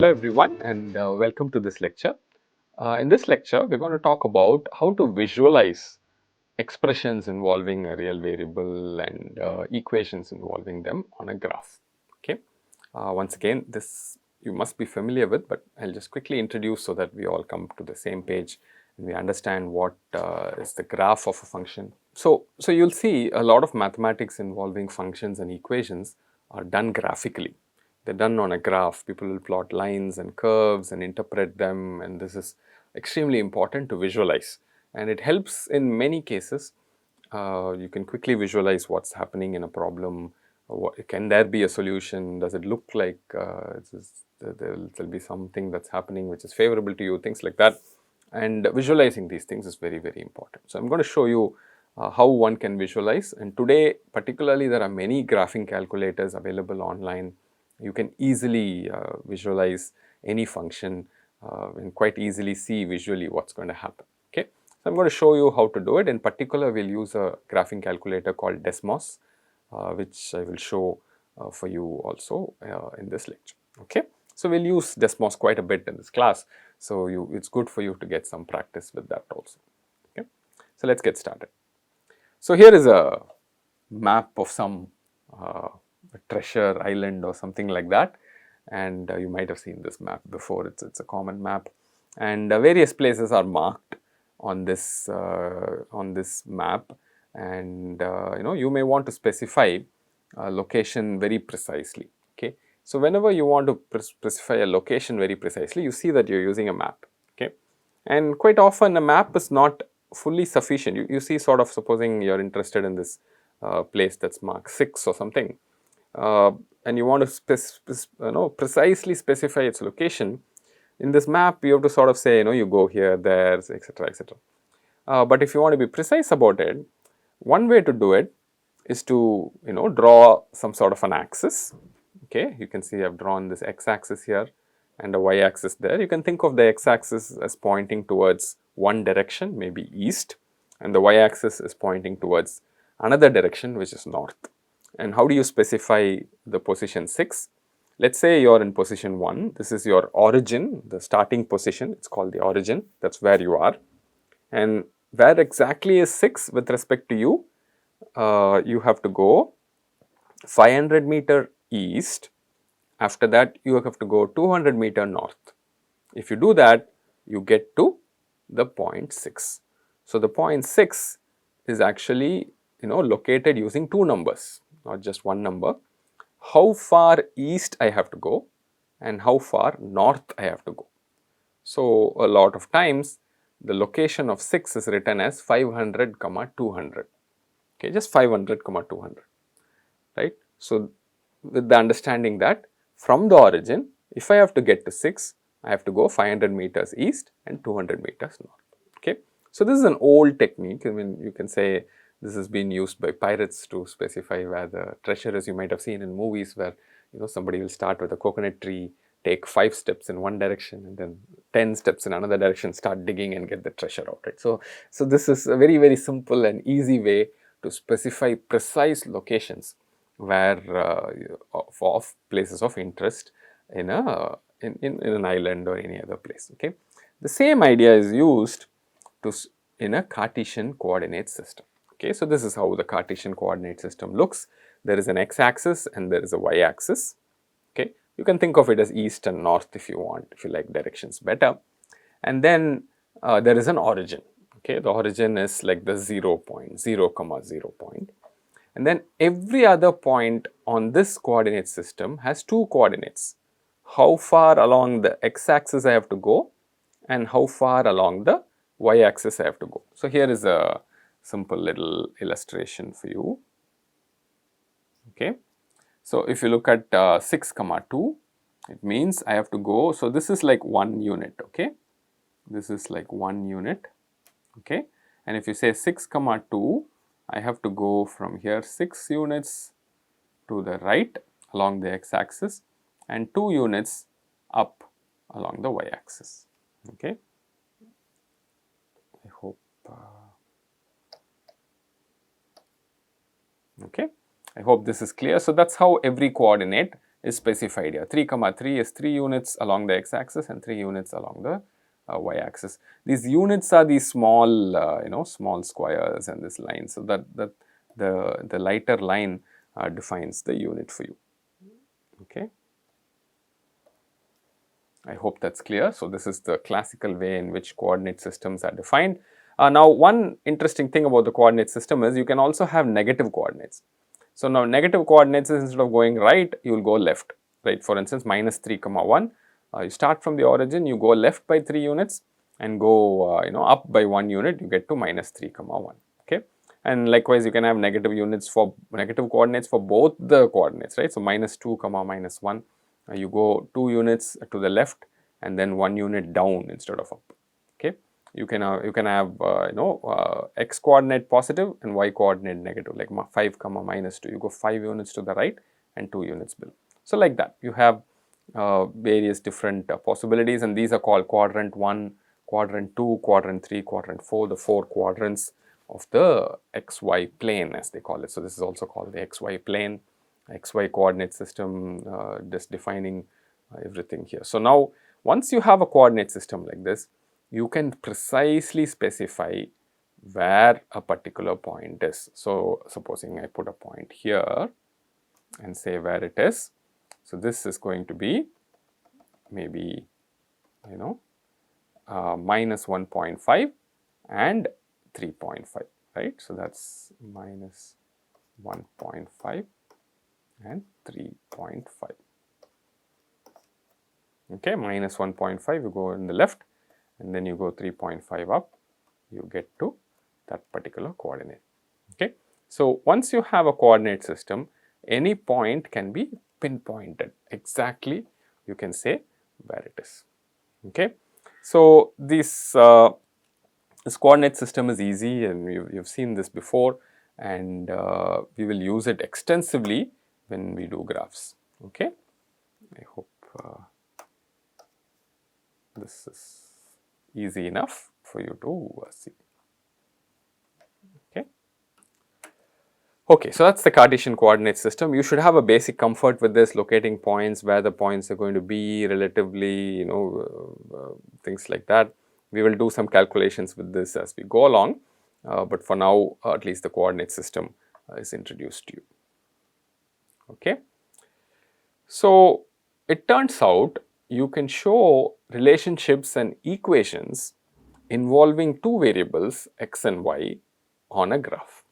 Hello everyone and welcome to this lecture. In this lecture, we're going to talk about how to visualize expressions involving a real variable and equations involving them on a graph. Okay. Once again, this you must be familiar with, but I'll just quickly introduce so that we all come to the same page and we understand what is the graph of a function. So you'll see a lot of mathematics involving functions and equations are done graphically. They're done on a graph. People will plot lines and curves and interpret them, and this is extremely important to visualize. And it helps in many cases. You can quickly visualize what's happening in a problem. Can there be a solution? Does it look like there'll be something that's happening which is favorable to you? Things like that. And visualizing these things is very, very important. So I'm going to show you how one can visualize. And today, particularly, there are many graphing calculators available online. You can easily visualize any function and quite easily see visually what's going to happen. Okay, so I'm going to show you how to do it. In particular, we'll use a graphing calculator called Desmos, which I will show for you also in this lecture. Okay, so we'll use Desmos quite a bit in this class. So it's good for you to get some practice with that also. Okay, so let's get started. So here is a map of some treasure island or something like that, and you might have seen this map before. It's a common map, and various places are marked on this map, and you may want to specify a location very precisely. Okay, so whenever you want to specify a location very precisely, you see that you're using a map. Okay, and quite often a map is not fully sufficient. You see, sort of, supposing you're interested in this place that's marked 6 or something, and you want to precisely specify its location. In this map, you have to sort of say, you go here, there, etc., etc. But if you want to be precise about it, one way to do it is to draw some sort of an axis. Okay, you can see I've drawn this x-axis here and a y-axis there. You can think of the x-axis as pointing towards one direction, maybe east, and the y-axis is pointing towards another direction, which is north. And how do you specify the position 6? Let's say you're in position 1. This is your origin, the starting position. It's called the origin. That's where you are. And where exactly is 6 with respect to you? You have to go 500 meter east. After that, you have to go 200 meter north. If you do that, you get to the point 6. So the point 6 is actually located using two numbers, not just one number. How far east I have to go and how far north I have to go. So a lot of times the location of 6 is written as 500, 200. Okay, just 500, 200, right? So with the understanding that from the origin, if I have to get to 6, I have to go 500 meters east and 200 meters north. Okay, so this is an old technique. I mean, you can say this has been used by pirates to specify where the treasure is. You might have seen in movies where somebody will start with a coconut tree, take 5 steps in one direction and then 10 steps in another direction, start digging and get the treasure out, right? So this is a very, very simple and easy way to specify precise locations where of places of interest in an island or any other place. Okay, the same idea is used in a Cartesian coordinate system. Okay, so this is how the Cartesian coordinate system looks. There is an x-axis and there is a y-axis. Okay, you can think of it as east and north if you want, if you like directions better. And then there is an origin. Okay, the origin is like the 0 point, 0, 0 point. And then every other point on this coordinate system has two coordinates. How far along the x-axis I have to go and how far along the y-axis I have to go. So here is a simple little illustration for you. Okay, so if you look at 6, 2, it means I have to go. So this is like 1 unit. Okay, this is like 1 unit. Okay, and if you say 6, 2, I have to go from here 6 units to the right along the x-axis and 2 units up along the y-axis. Okay, I hope. Okay, I hope this is clear. So that's how every coordinate is specified here. 3 comma 3 is 3 units along the x-axis and 3 units along the y-axis. These units are these small, small squares and this line. So that the lighter line defines the unit for you. Okay. I hope that's clear. So this is the classical way in which coordinate systems are defined. Now, one interesting thing about the coordinate system is you can also have negative coordinates. So now negative coordinates is instead of going right, you will go left, right? For instance, minus 3 comma 1. You start from the origin, you go left by 3 units and go up by 1 unit, you get to minus 3 comma 1. Okay. And likewise, you can have negative coordinates for both the coordinates, right? So minus 2 comma minus 1. You go 2 units to the left and then 1 unit down instead of up. Okay. You can have x coordinate positive and y coordinate negative, like 5 comma minus 2. You go 5 units to the right and 2 units below. So like that, you have various different possibilities, and these are called quadrant 1, quadrant 2, quadrant 3, quadrant 4, the 4 quadrants of the xy plane, as they call it. So this is also called the xy plane, xy coordinate system, just defining everything here. So now, once you have a coordinate system like this, you can precisely specify where a particular point is. So supposing I put a point here and say where it is. So this is going to be maybe minus 1.5 and 3.5, right? So that's minus 1.5 and 3.5. Okay, minus 1.5, you go in the left and then you go 3.5 up, you get to that particular coordinate. Okay, so once you have a coordinate system, any point can be pinpointed exactly, you can say where it is. Okay, so this coordinate system is easy, and you've seen this before, and we will use it extensively when we do graphs. Okay, I hope this is easy enough for you to see. Okay, so that's the Cartesian coordinate system. You should have a basic comfort with this, locating points, where the points are going to be relatively, things like that. We will do some calculations with this as we go along, but for now, at least the coordinate system is introduced to you. Okay. So it turns out you can show relationships and equations involving two variables x and y on a graph.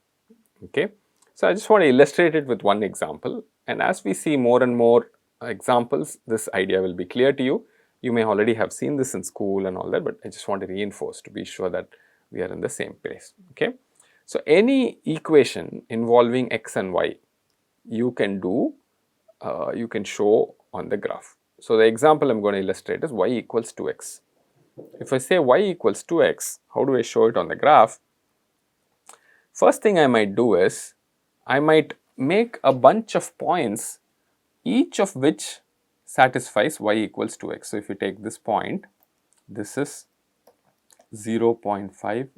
Okay. So I just want to illustrate it with one example, and as we see more and more examples, this idea will be clear to you. You may already have seen this in school and all that, but I just want to reinforce to be sure that we are in the same place. Okay. So any equation involving x and y, you can do, you can show on the graph. So the example I am going to illustrate is y equals 2x. If I say y equals 2x, how do I show it on the graph? First thing I might do is, I might make a bunch of points, each of which satisfies y equals 2x. So if you take this point, this is 0.5.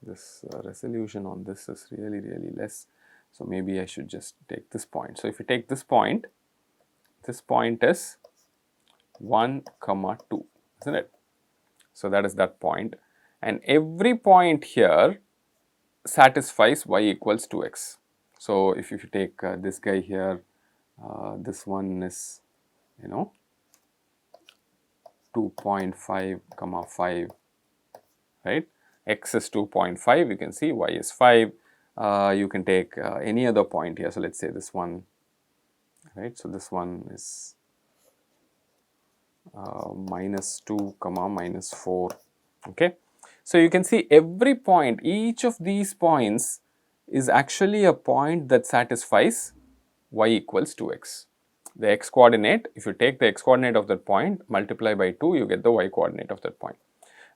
This resolution on this is really less. So maybe I should just take this point. So if you take this point is 1, 2, isn't it? So that is that point, and every point here satisfies y equals 2x. So if you take this guy here, this one is 2.5, 5, right? X is 2.5, you can see y is 5. You can take any other point here. So let's say this one, right? So this one is minus 2, minus 4. Okay. So you can see every point, each of these points is actually a point that satisfies y equals 2x. The x coordinate, if you take the x coordinate of that point, multiply by 2, you get the y coordinate of that point.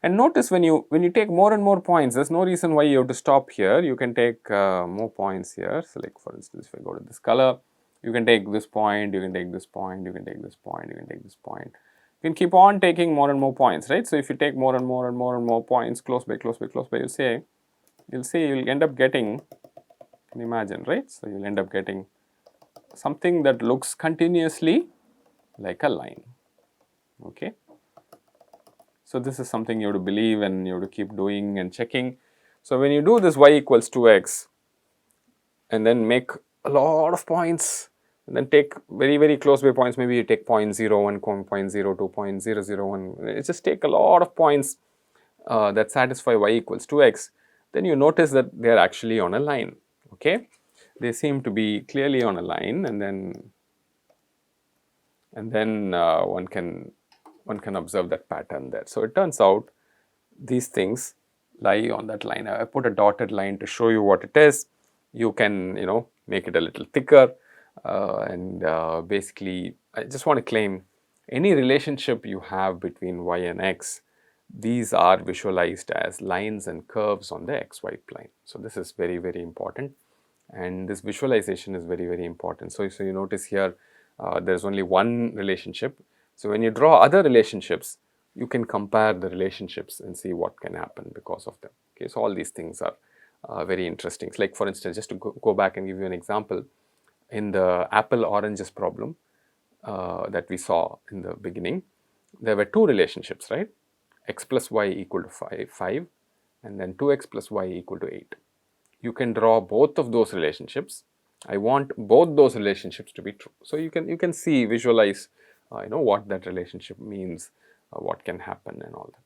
And notice when you take more and more points, there's no reason why you have to stop here. You can take more points here. So like for instance, if I go to this color, you can take this point, you can take this point, you can take this point, you can take this point. You can keep on taking more and more points, right? So if you take more and more and more and more points close by, you'll see you'll end up getting, can you imagine, right? So you'll end up getting something that looks continuously like a line. Okay. So this is something you have to believe and you have to keep doing and checking. So when you do this y equals 2x and then make a lot of points and then take very close by points, maybe you take 0.01, 0.02, 0.001, it just take a lot of points that satisfy y equals 2x, then you notice that they are actually on a line. Okay, they seem to be clearly on a line, and then one can observe that pattern there. So it turns out these things lie on that line. I put a dotted line to show you what it is. You can make it a little thicker, and basically I just want to claim any relationship you have between y and x, these are visualized as lines and curves on the xy plane. So this is very important, and this visualization is very important. So you notice here there is only one relationship. So when you draw other relationships, you can compare the relationships and see what can happen because of them. Okay, so all these things are very interesting. So like for instance, just to go back and give you an example, in the apple oranges problem that we saw in the beginning, there were two relationships, right? X plus y equal to 5 and then 2x plus y equal to 8. You can draw both of those relationships. I want both those relationships to be true. So you can see, visualize what that relationship means, what can happen and all that.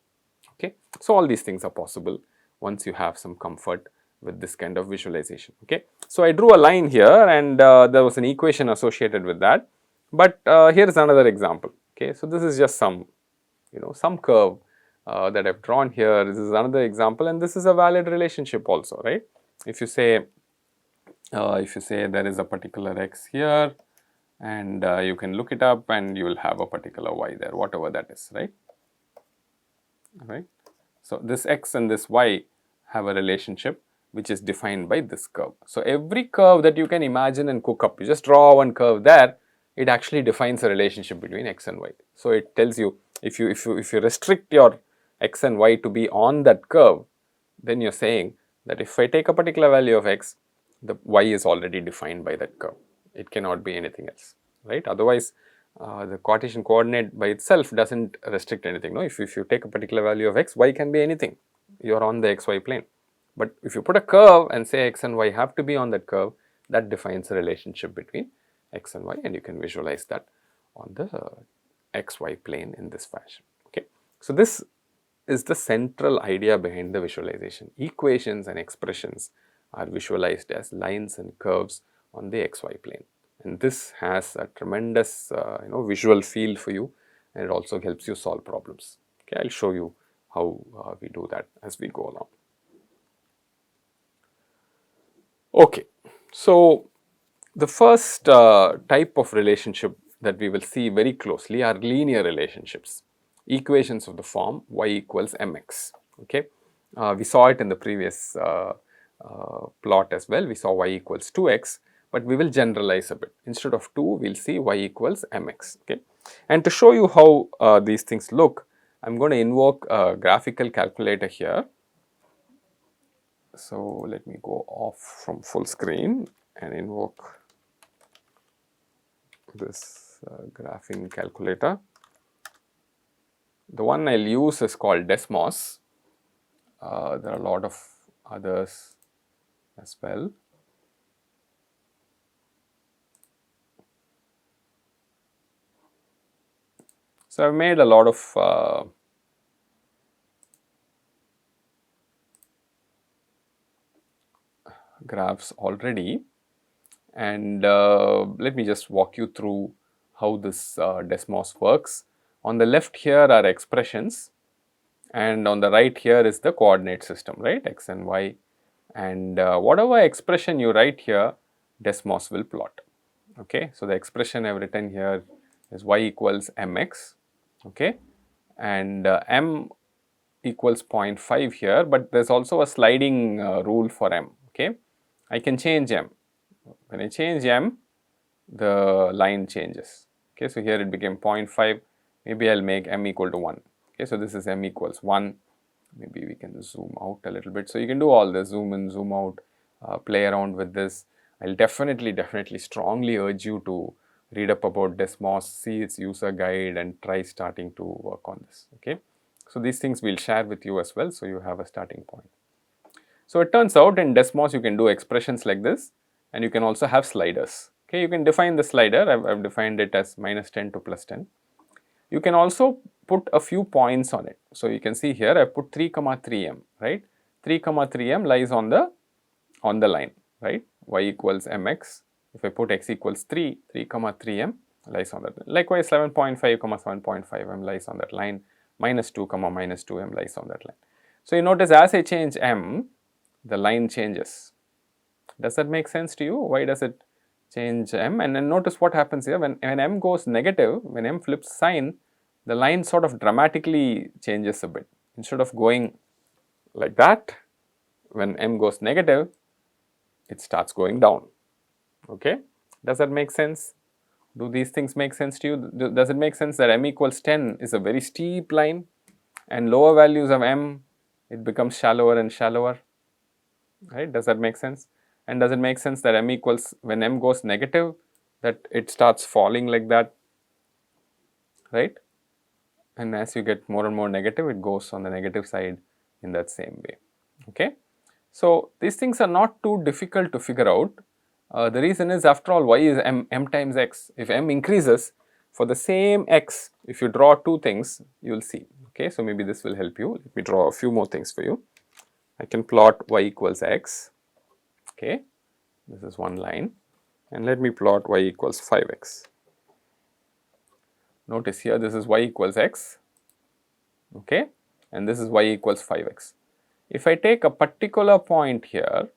Okay, so all these things are possible once you have some comfort with this kind of visualization. Okay, so I drew a line here and there was an equation associated with that, but here is another example. Okay, so this is just some curve that I've drawn here. This is another example, and this is a valid relationship also, right? If you say there is a particular x here, and you can look it up and you will have a particular y there, whatever that is, right? Right. So this x and this y have a relationship which is defined by this curve. So every curve that you can imagine and cook up, you just draw one curve there, it actually defines a relationship between x and y. So it tells you, if you restrict your x and y to be on that curve, then you're saying that if I take a particular value of x, the y is already defined by that curve. It cannot be anything else, right? Otherwise, the Cartesian coordinate by itself doesn't restrict anything. No, if you take a particular value of x, y can be anything. You're on the xy plane. But if you put a curve and say x and y have to be on that curve, that defines a relationship between x and y, and you can visualize that on the xy plane in this fashion. Okay, so this is the central idea behind the visualization. Equations and expressions are visualized as lines and curves on the xy plane, and this has a tremendous visual feel for you, and it also helps you solve problems. Okay, I'll show you how we do that as we go along. Okay, so the first type of relationship that we will see very closely are linear relationships, equations of the form y equals mx. Okay, we saw it in the previous plot as well. We saw y equals 2x, but we will generalize a bit. Instead of 2, we will see y equals mx. Okay, and to show you how these things look, I am going to invoke a graphical calculator here. So let me go off from full screen and invoke this graphing calculator. The one I'll use is called Desmos. There are a lot of others as well. So I've made a lot of graphs already, and let me just walk you through how this Desmos works. On the left here are expressions, and on the right here is the coordinate system, right, x and y, and whatever expression you write here, Desmos will plot. Okay, so the expression I've written here is y equals mx, okay, and m equals 0.5 here, but there's also a sliding rule for m. Okay, I can change m. When I change m, the line changes. Okay, so here it became 0.5. Maybe I'll make m equal to 1. Okay, so this is m equals 1. Maybe we can zoom out a little bit. So you can do all this, zoom in, zoom out, play around with this. I'll definitely strongly urge you to read up about Desmos, see its user guide and try starting to work on this, okay. So these things we'll share with you as well, so you have a starting point. So it turns out in Desmos you can do expressions like this, and you can also have sliders, okay. You can define the slider, I've defined it as -10 to +10. You can also put a few points on it. So you can see here I put 3, 3m, right? 3, 3m lies on the line, right? Y equals mx. If I put x equals 3, 3, 3m lies on that. Likewise, 7.5, 7.5m lies on that line. -2, -2m lies on that line. So you notice as I change m, the line changes. Does that make sense to you? Why does it change m? And then notice what happens here when m goes negative, when m flips sign, the line sort of dramatically changes a bit. Instead of going like that, when m goes negative, it starts going down, okay. Does that make sense? Do these things make sense to you? Does it make sense that m equals 10 is a very steep line, and lower values of m, it becomes shallower and shallower, right? Does that make sense? And does it make sense that m equals, when m goes negative, that it starts falling like that, right? And as you get more and more negative, it goes on the negative side in that same way, okay. So these things are not too difficult to figure out. The reason is, after all, y is m times x. If m increases, for the same x, if you draw two things, you will see, okay. So maybe this will help you. Let me draw a few more things for you. I can plot y equals x, okay. This is one line, and let me plot y equals 5x. Notice here this is y equals x, okay, and this is y equals 5x. If I take a particular point here,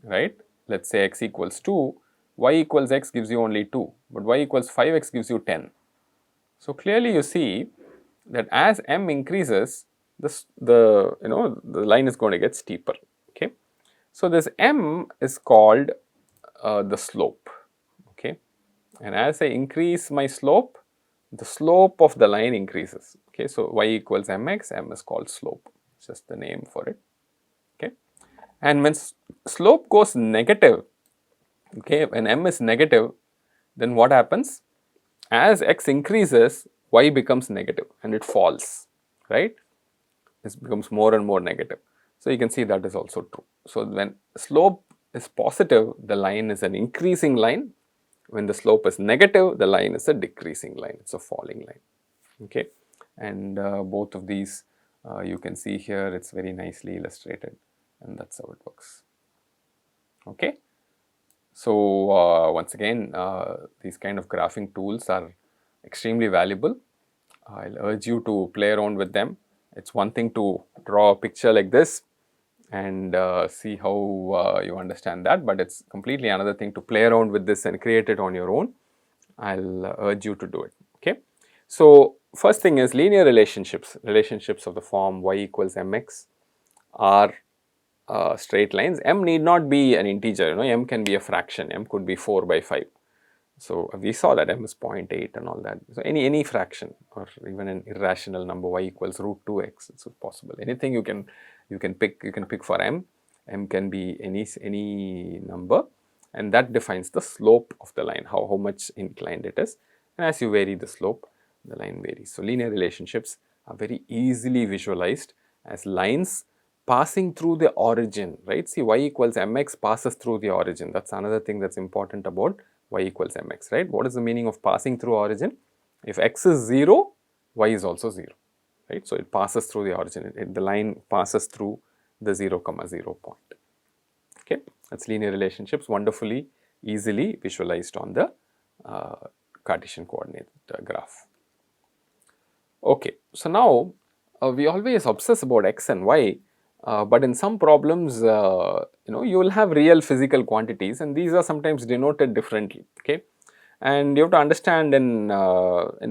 right, let's say x equals 2, y equals x gives you only 2, but y equals 5x gives you 10. So clearly you see that as m increases, the line is going to get steeper, okay. So this m is called the slope, okay, and as I increase my slope, the slope of the line increases, okay. So y equals mx, m is called slope, just the name for it, okay. And when slope goes negative, okay, when m is negative, then what happens? As x increases, y becomes negative and it falls, right? It becomes more and more negative. So you can see that is also true. So when slope is positive, the line is an increasing line. When the slope is negative, the line is a decreasing line, it's a falling line, okay. And both of these you can see here, it's very nicely illustrated, and that's how it works, okay. So once again, these kind of graphing tools are extremely valuable. I'll urge you to play around with them. It's one thing to draw a picture like this and see how you understand that, but it's completely another thing to play around with this and create it on your own. I'll urge you to do it, okay. So first thing is linear relationships of the form y equals mx are straight lines. M need not be an integer, m can be a fraction, m could be 4 by 5. So we saw that m is 0.8 and all that. So any fraction, or even an irrational number, y equals √2x, it's possible. Anything you can pick for m. M can be any number, and that defines the slope of the line, how much inclined it is. And as you vary the slope, the line varies. So linear relationships are very easily visualized as lines passing through the origin, right? See, y equals mx passes through the origin. That's another thing that's important about y equals mx, right? What is the meaning of passing through origin? If x is 0, y is also 0, right? So it passes through the origin. The line passes through the 0, 0 point. Okay, that's linear relationships, wonderfully, easily visualized on the Cartesian coordinate graph. Okay, so now we always obsess about x and y, but in some problems, you will have real physical quantities, and these are sometimes denoted differently. Okay, and you have to understand in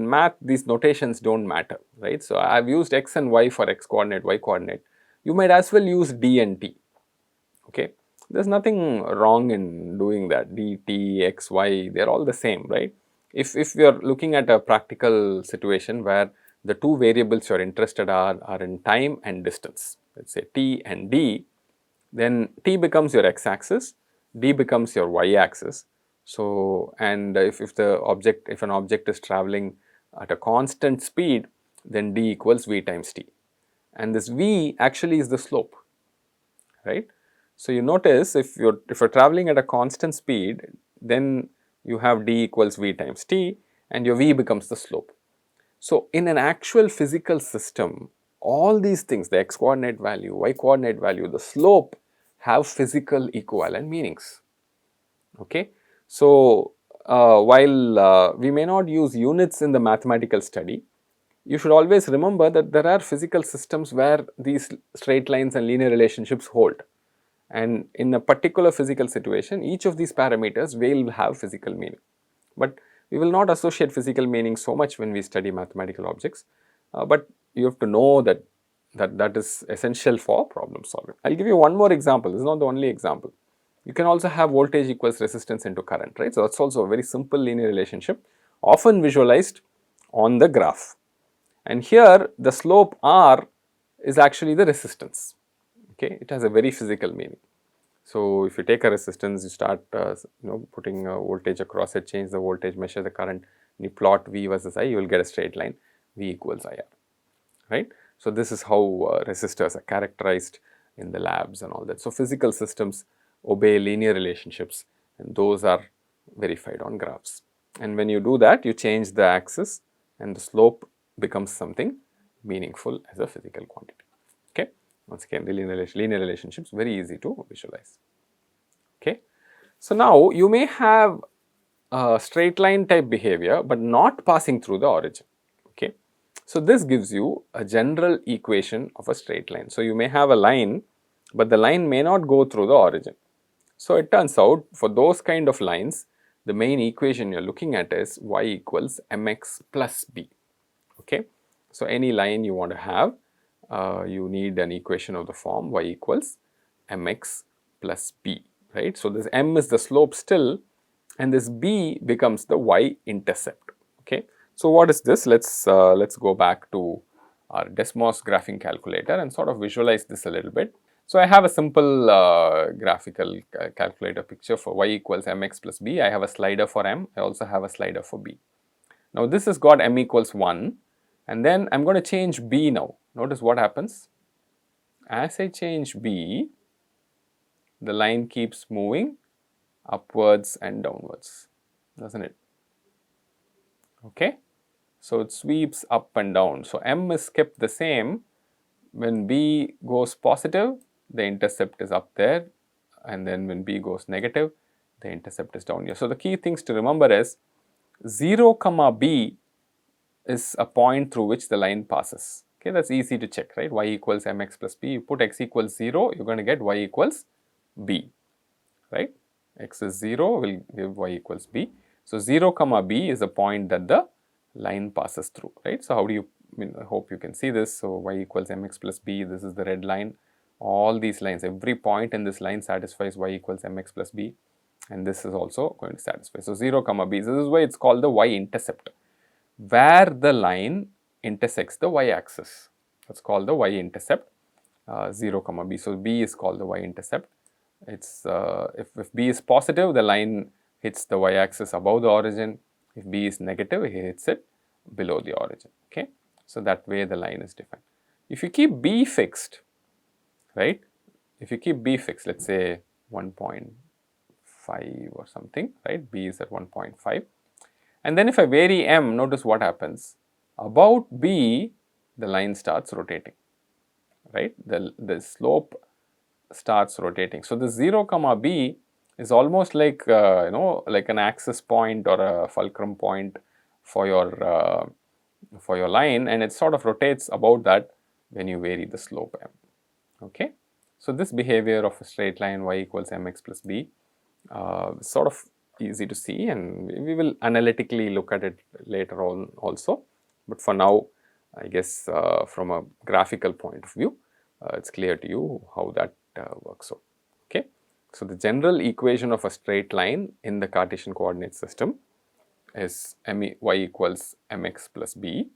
math, these notations don't matter, right? So I have used x and y for x coordinate, y coordinate. You might as well use d and t. Okay, there's nothing wrong in doing that. D, t, x, y, they're all the same, right? If we are looking at a practical situation where the two variables you are interested are in time and distance, let's say t and d, then t becomes your x-axis d becomes your y-axis. So, and if an object is traveling at a constant speed, then d equals v times t, and this v actually is the slope, right. So, you notice if you're traveling at a constant speed, then you have d equals v times t, and your v becomes the slope. So, in an actual physical system, all these things, the x coordinate value, y coordinate value, the slope, have physical equivalent meanings. Okay. So, while we may not use units in the mathematical study, you should always remember that there are physical systems where these straight lines and linear relationships hold. And in a particular physical situation, each of these parameters will have physical meaning. But we will not associate physical meaning so much when we study mathematical objects, but you have to know that is essential for problem solving. I will give you one more example. This is not the only example. You can also have voltage equals resistance into current, right. So, that is also a very simple linear relationship, often visualized on the graph. And here the slope R is actually the resistance. Okay, it has a very physical meaning. So, if you take a resistance, you start putting a voltage across it, change the voltage, measure the current, and you plot V versus I, you will get a straight line, V equals IR, right. So, this is how resistors are characterized in the labs and all that. So, physical systems obey linear relationships, and those are verified on graphs. And when you do that, you change the axis and the slope becomes something meaningful as a physical quantity. Okay. Once again, the linear relationships, very easy to visualize. Okay. So, now you may have a straight line type behavior, but not passing through the origin. Okay. So, this gives you a general equation of a straight line. So, you may have a line, but the line may not go through the origin. So, it turns out for those kind of lines, the main equation you are looking at is y equals mx plus b. Okay. So, any line you want to have, you need an equation of the form y equals mx plus b, right. So, this m is the slope still, and this b becomes the y intercept. Okay. So, what is this? Let's go back to our Desmos graphing calculator and sort of visualize this a little bit. So, I have a simple graphical calculator picture for y equals mx plus b. I have a slider for m. I also have a slider for b. Now, this has got m equals 1, and then I am going to change b now. Notice what happens. As I change b, the line keeps moving upwards and downwards, doesn't it? Okay. So, it sweeps up and down. So, m is kept the same. When b goes positive, the intercept is up there, and then when b goes negative, the intercept is down here. So, the key things to remember is 0 comma b is a point through which the line passes. Okay, that is easy to check, right. Y equals mx plus b, you put x equals 0, you are going to get y equals b, right. X is 0 will give y equals b. So, 0 comma b is a point that the line passes through, right. So, how do you, I hope you can see this. So, y equals mx plus b, this is the red line. All these lines, every point in this line satisfies y equals mx plus b, and this is also going to satisfy. So, 0 comma b, so this is why it is called the y-intercept, where the line intersects the y-axis. That is called the y-intercept, 0 comma b. So, b is called the y-intercept. It's if b is positive, the line hits the y-axis above the origin. If b is negative, it hits it below the origin. Okay. So, that way the line is defined. If you keep b fixed, right, if you keep b fixed, let us say 1.5 or something, right, b is at 1.5, and then if I vary m, notice what happens. About b, the line starts rotating, right, the slope starts rotating. So, the 0 comma b is almost like like an axis point or a fulcrum point for your line, and it sort of rotates about that when you vary the slope m. Okay. So, this behavior of a straight line y equals mx plus b sort of easy to see, and we will analytically look at it later on also, but for now I guess from a graphical point of view, it is clear to you how that works out. Okay. So, the general equation of a straight line in the Cartesian coordinate system is y equals mx plus b,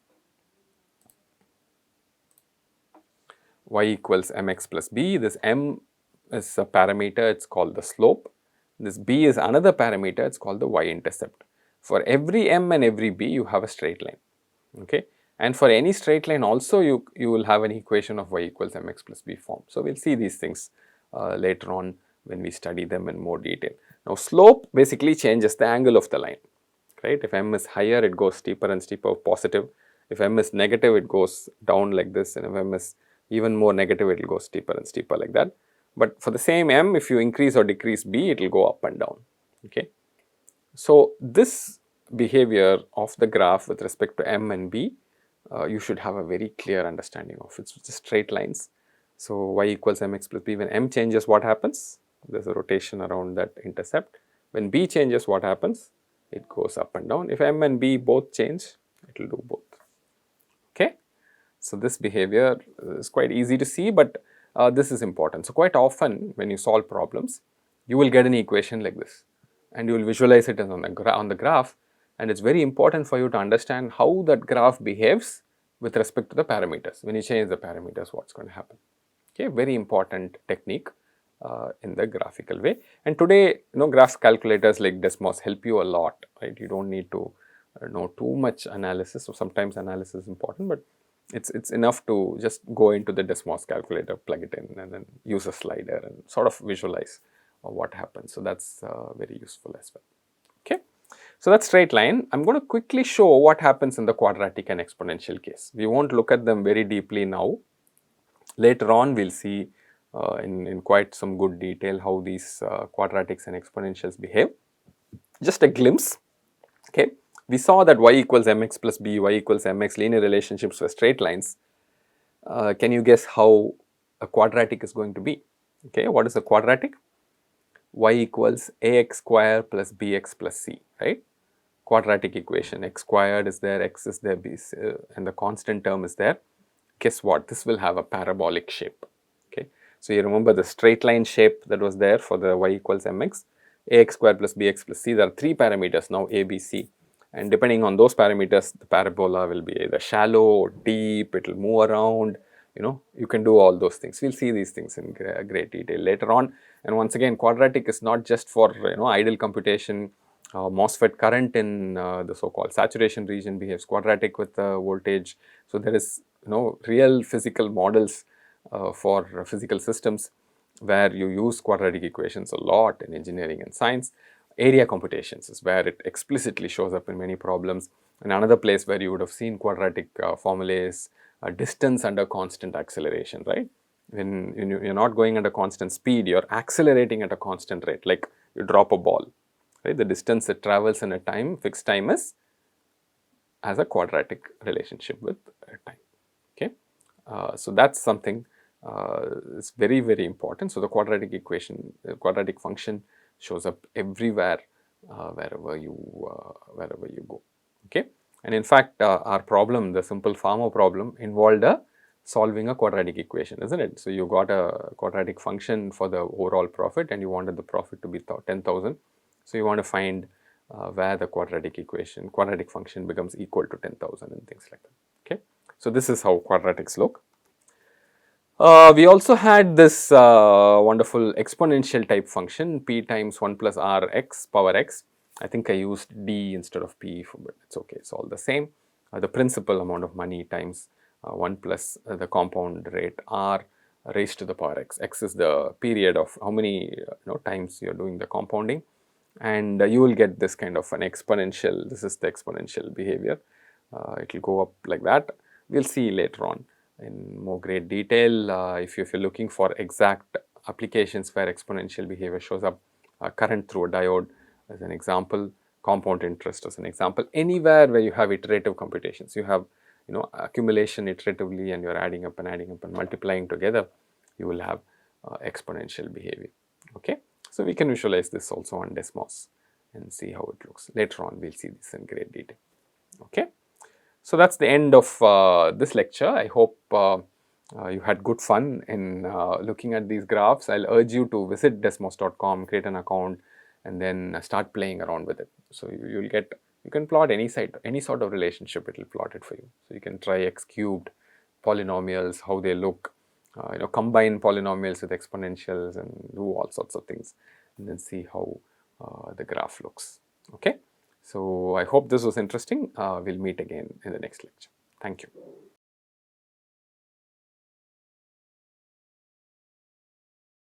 y equals mx plus b. This m is a parameter, it is called the slope, This b is another parameter, it's called the y-intercept. For every m and every b, you have a straight line, okay. And for any straight line also, you will have an equation of y equals mx plus b form. So, we will see these things later on when we study them in more detail. Now, slope basically changes the angle of the line, right. If m is higher, it goes steeper and steeper, positive. If m is negative, it goes down like this, and if m is even more negative, it will go steeper and steeper like that. But for the same m, if you increase or decrease b, it will go up and down, okay. So, this behavior of the graph with respect to m and b, you should have a very clear understanding of. It's just straight lines. So, y equals mx plus b. When m changes, what happens? There is a rotation around that intercept. When b changes, what happens? It goes up and down. If m and b both change, it will do both, okay. So, this behavior is quite easy to see, but this is important. So, quite often when you solve problems, you will get an equation like this, and you will visualize it on the graph, and it is very important for you to understand how that graph behaves with respect to the parameters. When you change the parameters, what is going to happen, okay. Very important technique in the graphical way. And today, graphs calculators like Desmos help you a lot, right. You do not need to know too much analysis. So, sometimes analysis is important, but it's enough to just go into the Desmos calculator, plug it in, and then use a slider and sort of visualize what happens. So, that's very useful as well, okay. So, that's straight line. I'm going to quickly show what happens in the quadratic and exponential case. We won't look at them very deeply now. Later on, we'll see in quite some good detail how these quadratics and exponentials behave. Just a glimpse, okay. We saw that y equals mx plus b, y equals mx, linear relationships were straight lines. Can you guess how a quadratic is going to be? Okay, what is a quadratic? Y equals ax square plus bx plus c, right? Quadratic equation, x squared is there, x is there, b is, and the constant term is there. Guess what? This will have a parabolic shape, okay. So, you remember the straight line shape that was there for the y equals mx, ax squared plus bx plus c. There are three parameters now, a, b, c. And depending on those parameters, the parabola will be either shallow or deep, it will move around, you can do all those things. We will see these things in great detail later on. And once again, quadratic is not just for, ideal computation. MOSFET current in the so-called saturation region behaves quadratic with voltage. So, there is, real physical models for physical systems where you use quadratic equations a lot in engineering and science. Area computations is where it explicitly shows up in many problems. And another place where you would have seen quadratic formulae is distance under constant acceleration, right. When you're not going at a constant speed, you're accelerating at a constant rate, like you drop a ball, right. The distance it travels in a time, fixed time, is as a quadratic relationship with time, okay. So, that's something is very, very important. So, the quadratic equation, quadratic function shows up everywhere wherever you go, okay. And in fact, our problem, the simple farmer problem, involved solving a quadratic equation, isn't it? So, you got a quadratic function for the overall profit and you wanted the profit to be 10,000. So, you want to find where the quadratic function becomes equal to 10,000 and things like that, okay. So, this is how quadratics look. We also had this wonderful exponential type function, p times 1 plus r x power x. I think I used d instead of p, but it's okay, it's all the same. The principal amount of money times 1 plus the compound rate r raised to the power x. X is the period of how many times you are doing the compounding, and you will get this kind of an exponential. This is the exponential behavior. It will go up like that. We will see later on in more great detail. If you're looking for exact applications where exponential behavior shows up, current through a diode as an example, compound interest as an example, anywhere where you have iterative computations, you have accumulation iteratively and you're adding up and multiplying together, you will have exponential behavior, okay. So, we can visualize this also on Desmos and see how it looks. Later on, we'll see this in great detail, okay. So, that's the end of this lecture. I hope you had good fun in looking at these graphs. I'll urge you to visit desmos.com, create an account, and then start playing around with it. So, you can plot any sort of relationship, it will plot it for you. So, you can try x cubed, polynomials, how they look, combine polynomials with exponentials and do all sorts of things. and then see how the graph looks. Okay. So I hope this was interesting. We'll meet again in the next lecture. Thank you.